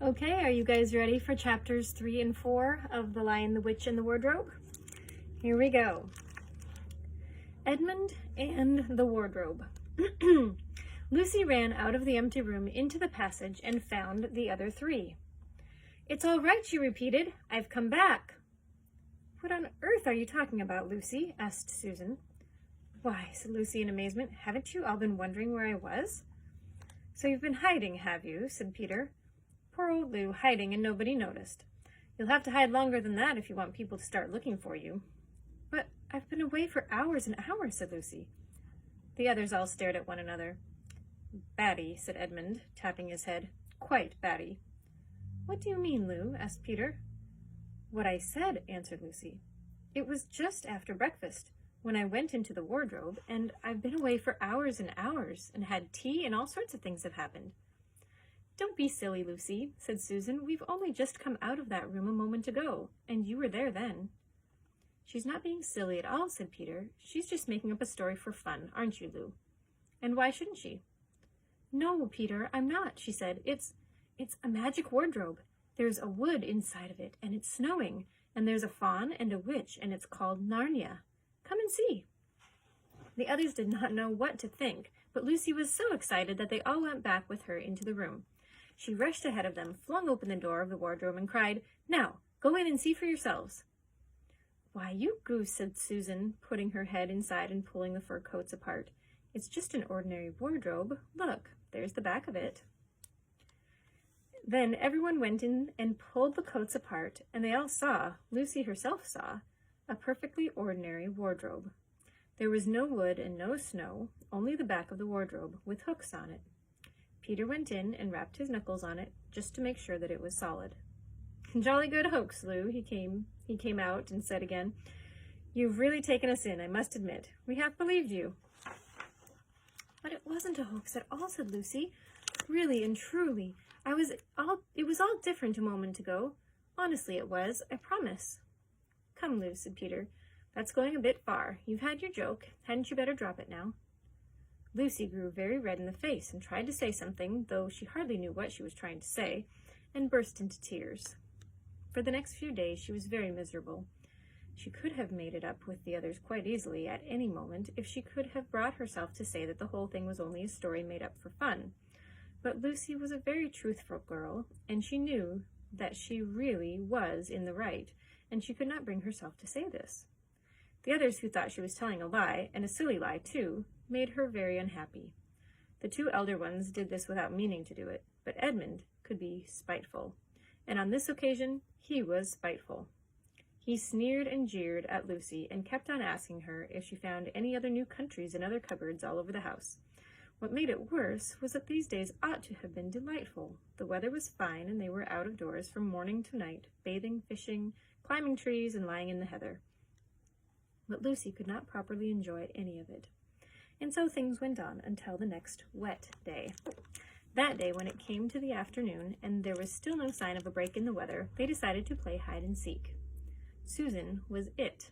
Okay, are you guys ready for chapters 3 and 4 of The Lion, the Witch, and the Wardrobe? Here we go. Edmund and the Wardrobe. Lucy ran out of the empty room into the passage and found the other three. "It's all right," she repeated. "I've come back." "What on earth are you talking about, Lucy?" asked Susan. "Why," said Lucy in amazement, "haven't you all been wondering where I was?" "So you've been hiding, have you?" said Peter. "Poor old Lou, hiding and nobody noticed. You'll have to hide longer than that if you want people to start looking for you." "But I've been away for hours and hours," said Lucy. The others all stared at one another. "Batty," said Edmund, tapping his head. "Quite batty." "What do you mean, Lou?" asked Peter. "What I said," answered Lucy. "It was just after breakfast, when I went into the wardrobe, and I've been away for hours and hours, and had tea, and all sorts of things have happened." "Don't be silly, Lucy," said Susan. "We've only just come out of that room a moment ago, and you were there then." "She's not being silly at all," said Peter. "She's just making up a story for fun, aren't you, Lou? And why shouldn't she?" "No, Peter, I'm not," she said. It's a magic wardrobe. There's a wood inside of it, and it's snowing, and there's a faun and a witch, and it's called Narnia. Come and see." The others did not know what to think, but Lucy was so excited that they all went back with her into the room. She rushed ahead of them, flung open the door of the wardrobe, and cried, "Now, go in and see for yourselves." "Why, you goose," said Susan, putting her head inside and pulling the fur coats apart. "It's just an ordinary wardrobe. Look, there's the back of it." Then everyone went in and pulled the coats apart, and they all saw, Lucy herself saw, a perfectly ordinary wardrobe. There was no wood and no snow, only the back of the wardrobe, with hooks on it. Peter went in and rapped his knuckles on it, just to make sure that it was solid. "Jolly good hoax, Lou," he came out and said again. "You've really taken us in, I must admit. We half believed you." "But it wasn't a hoax at all," said Lucy. "Really and truly. It was all different a moment ago. Honestly it was, I promise." "Come, Lou," said Peter. "That's going a bit far. You've had your joke. Hadn't you better drop it now?" Lucy grew very red in the face and tried to say something, though she hardly knew what she was trying to say, and burst into tears. For the next few days she was very miserable. She could have made it up with the others quite easily at any moment if she could have brought herself to say that the whole thing was only a story made up for fun. But Lucy was a very truthful girl, and she knew that she really was in the right, and she could not bring herself to say this. The others, who thought she was telling a lie, and a silly lie too, made her very unhappy. The two elder ones did this without meaning to do it, but Edmund could be spiteful, and on this occasion he was spiteful. He sneered and jeered at Lucy and kept on asking her if she found any other new countries and other cupboards all over the house. What made it worse was that these days ought to have been delightful. The weather was fine, and they were out of doors from morning to night, bathing, fishing, climbing trees, and lying in the heather. But Lucy could not properly enjoy any of it. And so things went on until the next wet day. That day, when it came to the afternoon, and there was still no sign of a break in the weather, they decided to play hide and seek. Susan was it.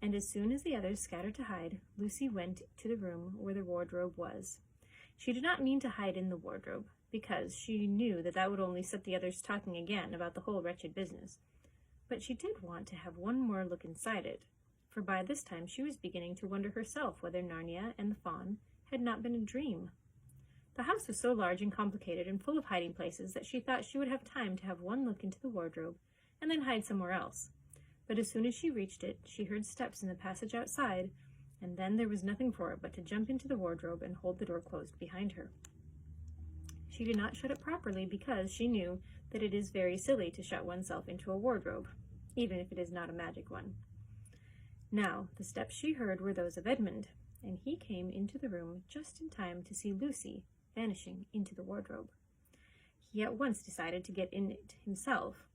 And as soon as the others scattered to hide, Lucy went to the room where the wardrobe was. She did not mean to hide in the wardrobe, because she knew that that would only set the others talking again about the whole wretched business. But she did want to have one more look inside it, for by this time she was beginning to wonder herself whether Narnia and the faun had not been a dream. The house was so large and complicated and full of hiding places that she thought she would have time to have one look into the wardrobe and then hide somewhere else. But as soon as she reached it, she heard steps in the passage outside, and then there was nothing for it but to jump into the wardrobe and hold the door closed behind her. She did not shut it properly because she knew that it is very silly to shut oneself into a wardrobe, even if it is not a magic one. Now, the steps she heard were those of Edmund, and he came into the room just in time to see Lucy vanishing into the wardrobe. He at once decided to get in it himself,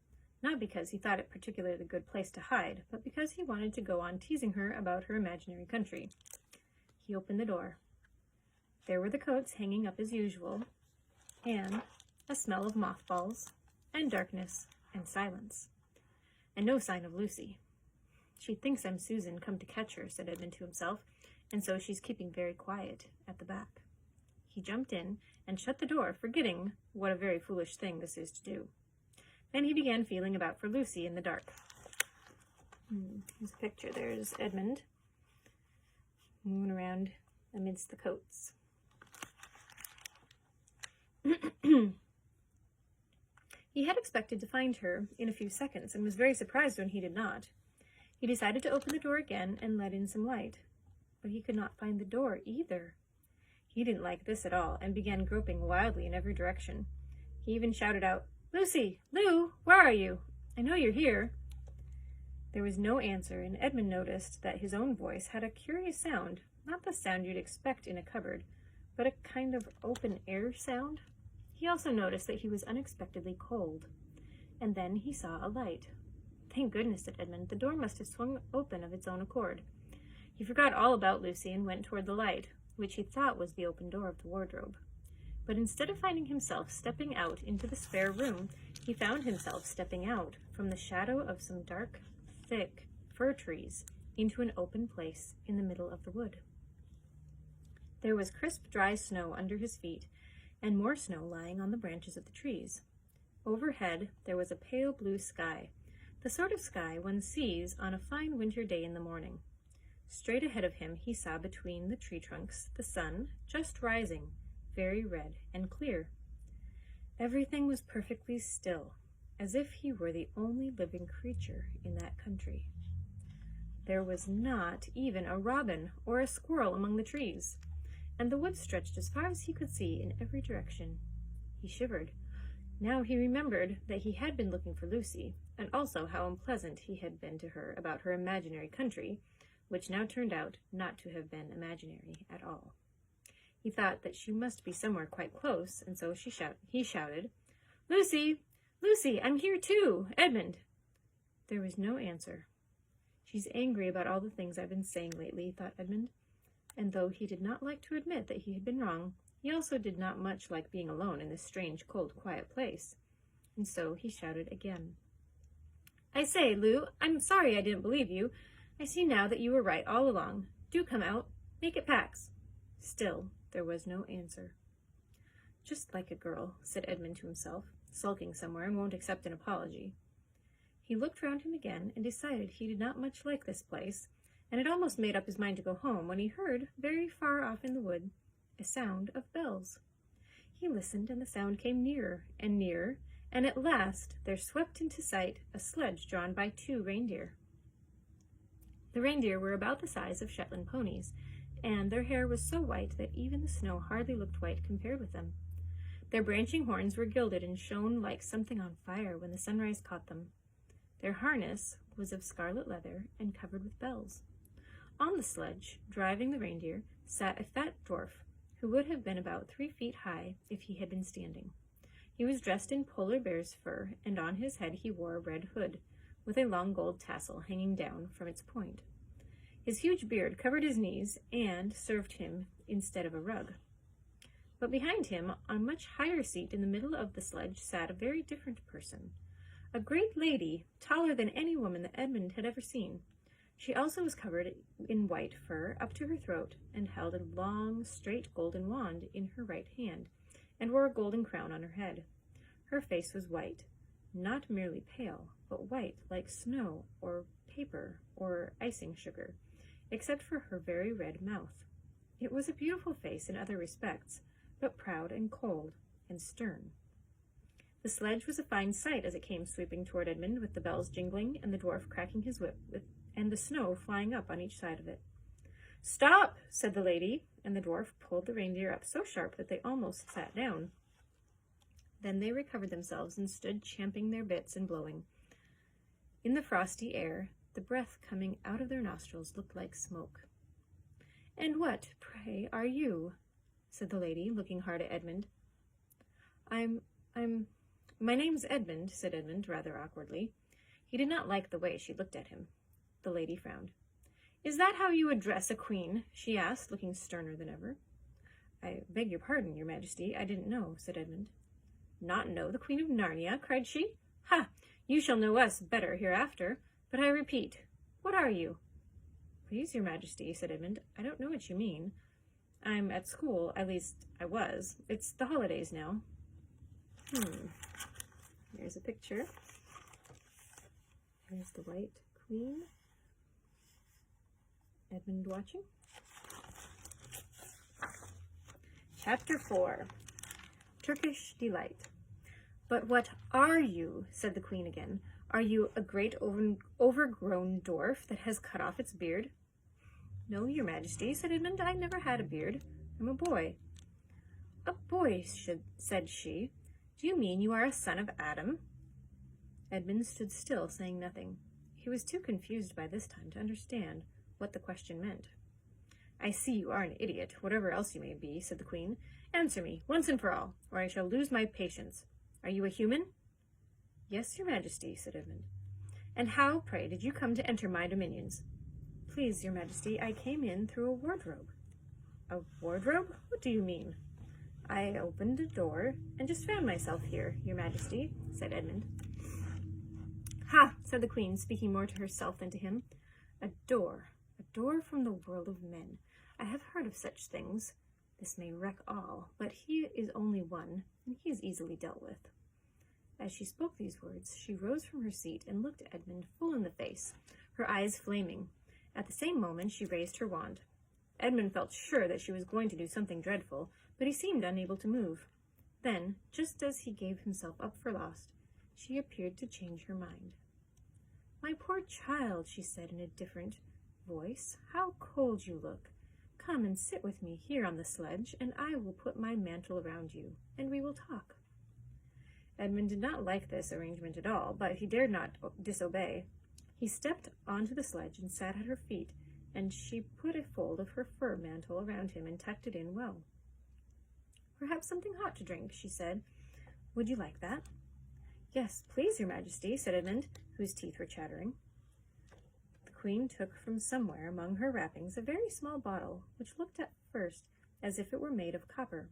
not because he thought it particularly a good place to hide, but because he wanted to go on teasing her about her imaginary country. He opened the door. There were the coats hanging up as usual, and a smell of mothballs, and darkness, and silence, and no sign of Lucy. "She thinks I'm Susan, come to catch her," said Edmund to himself, "and so she's keeping very quiet at the back." he jumped in and shut the door, forgetting what a very foolish thing this is to do. Then he began feeling about for Lucy in the dark. Here's a picture. There's Edmund moving around amidst the coats. He had expected to find her in a few seconds and was very surprised when he did not. He decided to open the door again and let in some light, but he could not find the door either. He didn't like this at all and began groping wildly in every direction. He even shouted out, "Lucy! Lou! Where are you? I know you're here." There was no answer, and Edmund noticed that his own voice had a curious sound, not the sound you'd expect in a cupboard, but a kind of open-air sound. He also noticed that he was unexpectedly cold, and then he saw a light. "Thank goodness," said Edmund. "The door must have swung open of its own accord." He forgot all about Lucy and went toward the light, which he thought was the open door of the wardrobe. But instead of finding himself stepping out into the spare room, he found himself stepping out from the shadow of some dark, thick fir trees into an open place in the middle of the wood. There was crisp, dry snow under his feet, and more snow lying on the branches of the trees. Overhead there was a pale blue sky, the sort of sky one sees on a fine winter day in the morning. Straight ahead of him he saw between the tree trunks the sun, just rising, very red and clear. Everything was perfectly still, as if he were the only living creature in that country. There was not even a robin or a squirrel among the trees, and the woods stretched as far as he could see in every direction. He shivered. Now he remembered that he had been looking for Lucy, and also how unpleasant he had been to her about her imaginary country, which now turned out not to have been imaginary at all. He thought that she must be somewhere quite close, and so he shouted, "Lucy! Lucy, I'm here too! Edmund!" There was no answer. "She's angry about all the things I've been saying lately," thought Edmund. And though he did not like to admit that he had been wrong, he also did not much like being alone in this strange, cold, quiet place. And so he shouted again. "I say, Lou, I'm sorry I didn't believe you. I see now that you were right all along. Do come out. Make it Pax." Still, there was no answer. "Just like a girl," said Edmund to himself, sulking somewhere and won't accept an apology. He looked round him again and decided he did not much like this place, and had almost made up his mind to go home when he heard, very far off in the wood, a sound of bells. He listened, and the sound came nearer, and at last there swept into sight a sledge drawn by 2 reindeer. The reindeer were about the size of Shetland ponies, and their hair was so white that even the snow hardly looked white compared with them. Their branching horns were gilded and shone like something on fire when the sunrise caught them. Their harness was of scarlet leather and covered with bells. On the sledge, driving the reindeer, sat a fat dwarf, who would have been about 3 feet high if he had been standing. He was dressed in polar bear's fur, and on his head he wore a red hood, with a long gold tassel hanging down from its point. His huge beard covered his knees and served him instead of a rug. But behind him, on a much higher seat in the middle of the sledge, sat a very different person, a great lady, taller than any woman that Edmund had ever seen. She also was covered in white fur up to her throat, and held a long, straight golden wand in her right hand, and wore a golden crown on her head. Her face was white, not merely pale, but white like snow or paper or icing sugar, except for her very red mouth. It was a beautiful face in other respects, but proud and cold and stern. The sledge was a fine sight as it came sweeping toward Edmund, with the bells jingling and the dwarf cracking his whip, and the snow flying up on each side of it. "Stop!" said the lady, and the dwarf pulled the reindeer up so sharp that they almost sat down. Then they recovered themselves and stood champing their bits and blowing. In the frosty air, the breath coming out of their nostrils looked like smoke. "And what, pray, are you?" said the lady, looking hard at Edmund. My name's Edmund," said Edmund, rather awkwardly. He did not like the way she looked at him. The lady frowned. "Is that how you address a queen?" she asked, looking sterner than ever. "I beg your pardon, your majesty, I didn't know," said Edmund. "Not know the Queen of Narnia?" cried she. "Ha! You shall know us better hereafter. But I repeat, what are you?" "Please, your majesty," said Edmund, "I don't know what you mean." I'm at school, at least I was. It's the holidays now. Here's a picture. Here's the White Queen. Edmund watching. Chapter 4. Turkish Delight. "But what are you?" said the Queen again. "Are you a great overgrown dwarf that has cut off its beard?" "No, your Majesty," said Edmund. "I never had a beard. I'm a boy." "A boy," said she. "Do you mean you are a son of Adam?" Edmund stood still, saying nothing. He was too confused by this time to understand what the question meant. "I see you are an idiot, whatever else you may be," said the Queen. "Answer me, once and for all, or I shall lose my patience. Are you a human?" "Yes, your Majesty," said Edmund. "And how, pray, did you come to enter my dominions?" "Please, your Majesty, I came in through a wardrobe." "A wardrobe? What do you mean?" "I opened a door and just found myself here, your Majesty," said Edmund. "Ha!" said the Queen, speaking more to herself than to him. A door from the world of men. I have heard of such things. This may wreck all, but he is only one, and he is easily dealt with." As she spoke these words, she rose from her seat and looked Edmund full in the face, her eyes flaming. At the same moment, she raised her wand. Edmund felt sure that she was going to do something dreadful, but he seemed unable to move. Then, just as he gave himself up for lost, she appeared to change her mind. "My poor child," she said in a different voice, "how cold you look. Come and sit with me here on the sledge, and I will put my mantle around you, and we will talk." Edmund did not like this arrangement at all, but he dared not disobey. He stepped onto the sledge and sat at her feet, and she put a fold of her fur mantle around him and tucked it in well. "Perhaps something hot to drink," she said. "Would you like that?" "Yes, please, your Majesty," said Edmund, whose teeth were chattering. The Queen took from somewhere among her wrappings a very small bottle, which looked at first as if it were made of copper.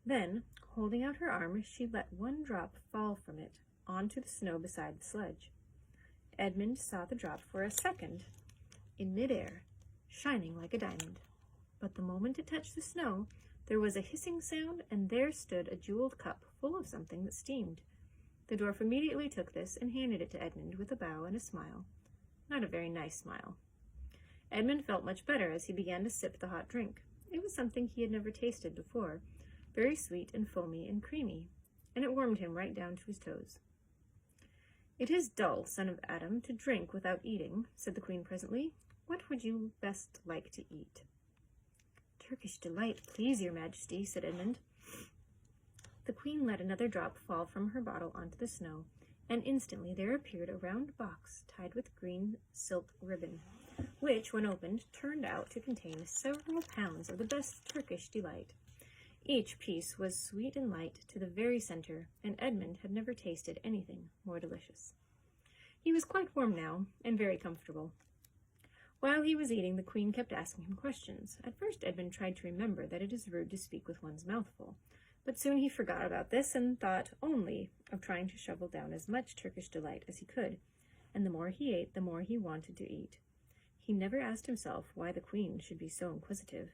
Then, holding out her arm, she let one drop fall from it onto the snow beside the sledge. Edmund saw the drop for a second in midair, shining like a diamond. But the moment it touched the snow, there was a hissing sound, and there stood a jeweled cup full of something that steamed. The dwarf immediately took this and handed it to Edmund with a bow and a smile. Not a very nice smile. Edmund felt much better as he began to sip the hot drink. It was something he had never tasted before, very sweet and foamy and creamy, and it warmed him right down to his toes. "It is dull, son of Adam, to drink without eating," said the Queen presently. "What would you best like to eat?" "Turkish Delight, please, your Majesty," said Edmund. The Queen let another drop fall from her bottle onto the snow, and instantly there appeared a round box tied with green silk ribbon, which, when opened, turned out to contain several pounds of the best Turkish Delight. Each piece was sweet and light to the very center, and Edmund had never tasted anything more delicious. He was quite warm now, and very comfortable. While he was eating, the Queen kept asking him questions. At first Edmund tried to remember that it is rude to speak with one's mouth full, but soon he forgot about this and thought only of trying to shovel down as much Turkish Delight as he could, and the more he ate, the more he wanted to eat. He never asked himself why the Queen should be so inquisitive.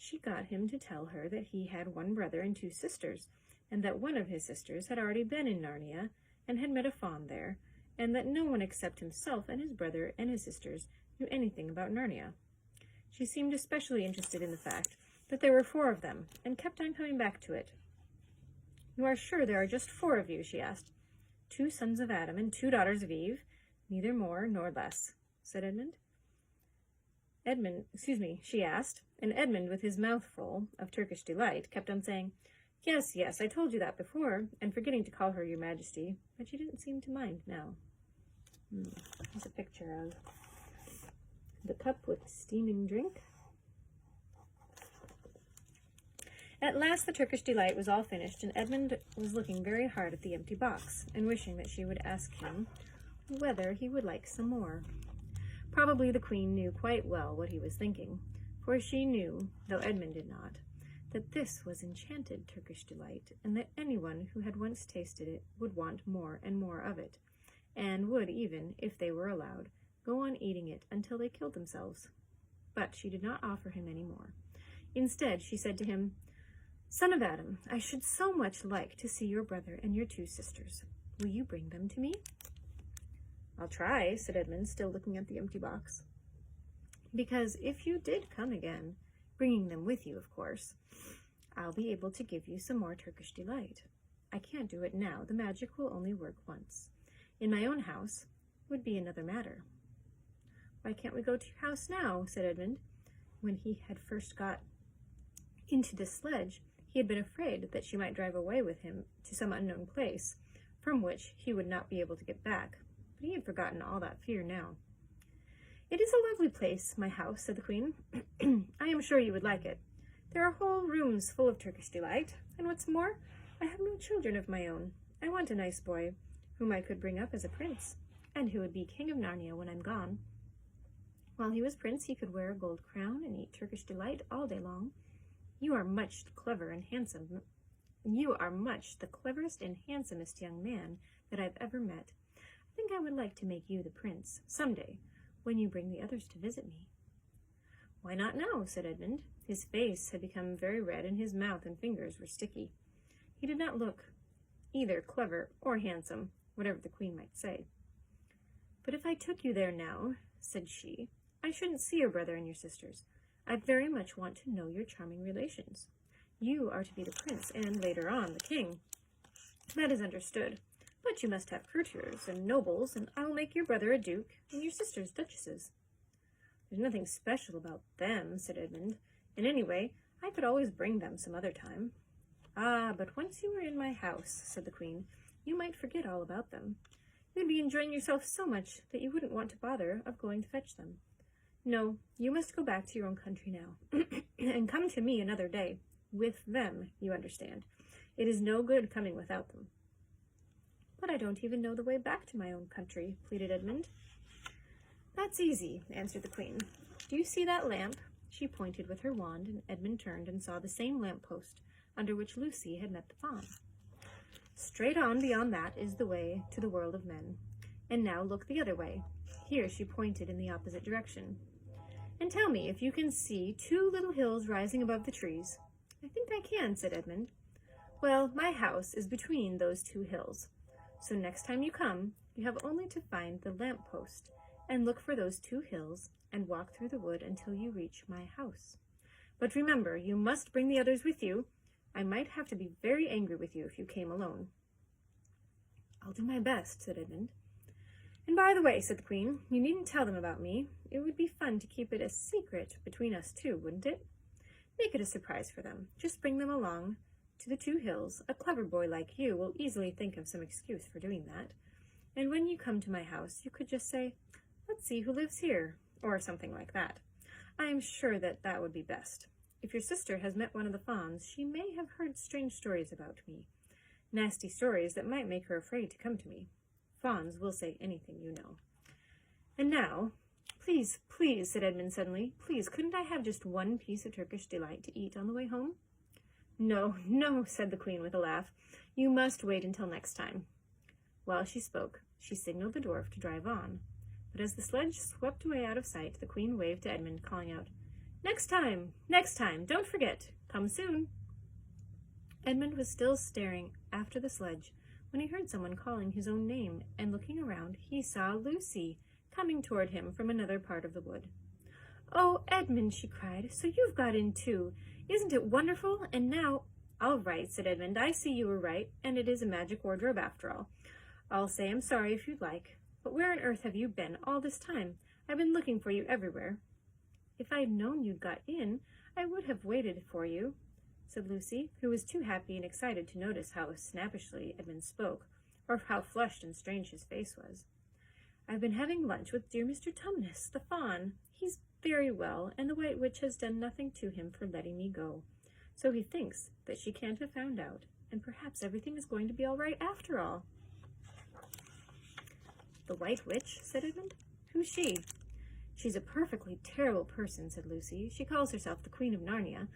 She got him to tell her that he had one brother and 2 sisters, and that one of his sisters had already been in Narnia and had met a fawn there, and that no one except himself and his brother and his sisters knew anything about Narnia. She seemed especially interested in the fact that there were 4 of them, and kept on coming back to it. "You are sure there are just 4 of you?" she asked. 2 sons of Adam and 2 daughters of Eve, neither more nor less," said Edmund. She asked, and Edmund, with his mouth full of Turkish Delight, kept on saying, Yes, I told you that before, and forgetting to call her your Majesty, but she didn't seem to mind now." Here's a picture of the cup with the steaming drink. At last the Turkish Delight was all finished, and Edmund was looking very hard at the empty box, and wishing that she would ask him whether he would like some more. Probably the Queen knew quite well what he was thinking, for she knew, though Edmund did not, that this was enchanted Turkish Delight, and that anyone who had once tasted it would want more and more of it, and would even, if they were allowed, go on eating it until they killed themselves. But she did not offer him any more. Instead, she said to him, "Son of Adam, I should so much like to see your brother and your 2 sisters. Will you bring them to me?" "I'll try," said Edmund, still looking at the empty box. "Because if you did come again, bringing them with you, of course, I'll be able to give you some more Turkish delight. I can't do it now. The magic will only work once. In my own house would be another matter." "Why can't we go to your house now?" said Edmund. When he had first got into the sledge, he had been afraid that she might drive away with him to some unknown place, from which he would not be able to get back. But he had forgotten all that fear now. "It is a lovely place, my house," said the queen. "I am sure you would like it. There are whole rooms full of Turkish delight, and what's more, I have no children of my own. I want a nice boy, whom I could bring up as a prince, and who would be king of Narnia when I'm gone. While he was prince, he could wear a gold crown and eat Turkish delight all day long. You are much clever and handsome. You are much the cleverest and handsomest young man that I've ever met. I think I would like to make you the prince someday, when you bring the others to visit me." "Why not now?" said Edmund. His face had become very red, and his mouth and fingers were sticky. He did not look either clever or handsome, whatever the queen might say. "But if I took you there now," said she, "I shouldn't see your brother and your sisters. I very much want to know your charming relations. You are to be the prince, and later on the king. That is understood. But you must have courtiers and nobles, and I will make your brother a duke and your sisters duchesses." "There's nothing special about them," said Edmund. "And anyway, I could always bring them some other time." "Ah, but once you were in my house," said the queen, "you might forget all about them. You'd be enjoying yourself so much that you wouldn't want to bother of going to fetch them. No, you must go back to your own country now, and come to me another day. With them, you understand. It is no good coming without them." "But I don't even know the way back to my own country," pleaded Edmund. "That's easy," answered the queen. "Do you see that lamp?" She pointed with her wand, and Edmund turned and saw the same lamp-post under which Lucy had met the fawn. "Straight on beyond that is the way to the world of men. And now look the other way." Here she pointed in the opposite direction. "And tell me if you can see 2 little hills rising above the trees." "I think I can," said Edmund. "Well, my house is between those 2 hills. So next time you come, you have only to find the lamp-post and look for those 2 hills and walk through the wood until you reach my house. But remember, you must bring the others with you. I might have to be very angry with you if you came alone." "I'll do my best," said Edmund. "And by the way," said the queen, "you needn't tell them about me. It would be fun to keep it a secret between us 2, wouldn't it? Make it a surprise for them. Just bring them along to the 2 hills. A clever boy like you will easily think of some excuse for doing that. And when you come to my house, you could just say, 'Let's see who lives here,' or something like that. I am sure that that would be best. If your sister has met one of the fawns, she may have heard strange stories about me. Nasty stories that might make her afraid to come to me. Fawns will say anything, you know. And now, please, please," said Edmund suddenly, "please, couldn't I have just 1 piece of Turkish delight to eat on the way home?" "No, no," said the queen with a laugh. "You must wait until next time." While she spoke, she signaled the dwarf to drive on. But as the sledge swept away out of sight, the queen waved to Edmund, calling out, next time, don't forget, come soon." Edmund was still staring after the sledge when he heard someone calling his own name, and looking around, he saw Lucy coming toward him from another part of the wood. "Oh, Edmund," she cried, "so you've got in too. Isn't it wonderful? And now—" "All right," said Edmund. "I see you were right, and it is a magic wardrobe after all. I'll say I'm sorry if you'd like. But where on earth have you been all this time? I've been looking for you everywhere." "If I'd known you'd got in, I would have waited for you," said Lucy, who was too happy and excited to notice how snappishly Edmund spoke, or how flushed and strange his face was. "I've been having lunch with dear Mr. Tumnus, the fawn. He's very well, and the White Witch has done nothing to him for letting me go. So he thinks that she can't have found out, and perhaps everything is going to be all right after all." "The White Witch?" said Edmund. "Who's she?" "She's a perfectly terrible person," said Lucy. "She calls herself the Queen of Narnia,